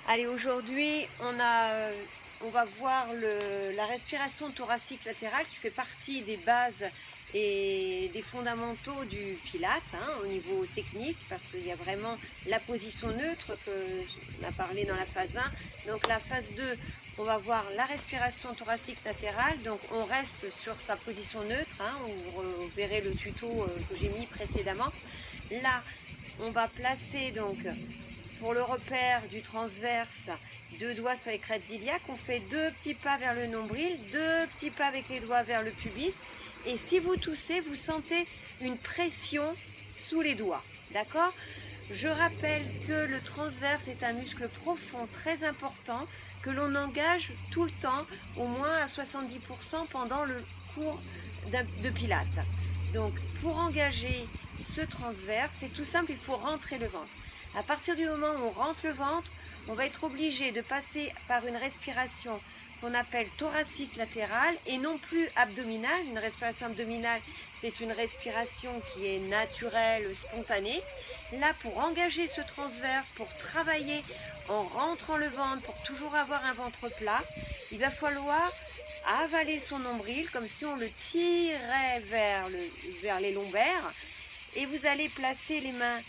Allez, aujourd'hui, on va voir la respiration thoracique latérale qui fait partie des bases et des fondamentaux du Pilate, au niveau technique, parce qu'il y a vraiment la position neutre que on a parlé dans la phase 1. Donc la phase 2, on va voir la respiration thoracique latérale. Donc on reste sur sa position neutre, vous verrez le tuto que j'ai mis précédemment. Là, on va placer donc pour le repère du transverse, 2 doigts sur les crêtes iliaques. On fait 2 petits pas vers le nombril, 2 petits pas avec les doigts vers le pubis. Et si vous toussez, vous sentez une pression sous les doigts. D'accord ? Je rappelle que le transverse est un muscle profond très important que l'on engage tout le temps, au moins à 70% pendant le cours de Pilates. Donc pour engager ce transverse, c'est tout simple, il faut rentrer le ventre. À partir du moment où on rentre le ventre, on va être obligé de passer par une respiration qu'on appelle thoracique latérale et non plus abdominale. Une respiration abdominale, c'est une respiration qui est naturelle, spontanée. Là, pour engager ce transverse, pour travailler en rentrant le ventre, pour toujours avoir un ventre plat, il va falloir avaler son nombril comme si on le tirait vers les lombaires. Et vous allez placer les mains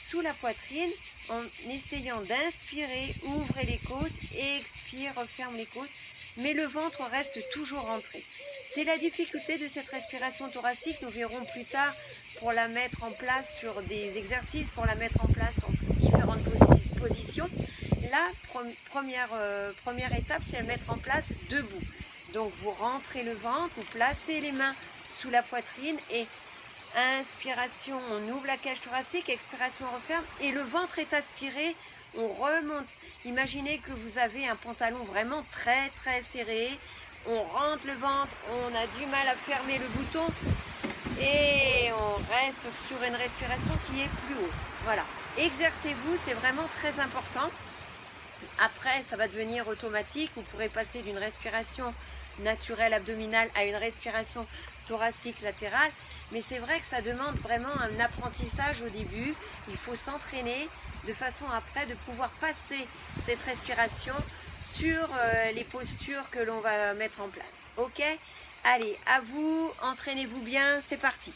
sous la poitrine en essayant d'inspirer, ouvrez les côtes, et expire, referme les côtes, mais le ventre reste toujours rentré. C'est la difficulté de cette respiration thoracique, nous verrons plus tard pour la mettre en place sur des exercices, pour la mettre en place en différentes positions. La première étape, c'est de mettre en place debout. Donc vous rentrez le ventre, vous placez les mains sous la poitrine et inspiration, on ouvre la cage thoracique, expiration, on referme et le ventre est aspiré, on remonte. Imaginez que vous avez un pantalon vraiment très très serré, on rentre le ventre, on a du mal à fermer le bouton et on reste sur une respiration qui est plus haute. Voilà, exercez-vous, c'est vraiment très important. Après, ça va devenir automatique, vous pourrez passer d'une respiration naturelle abdominale à une respiration thoracique latérale. Mais c'est vrai que ça demande vraiment un apprentissage au début. Il faut s'entraîner de façon après de pouvoir passer cette respiration sur les postures que l'on va mettre en place. Ok ? Allez, à vous, entraînez-vous bien, c'est parti.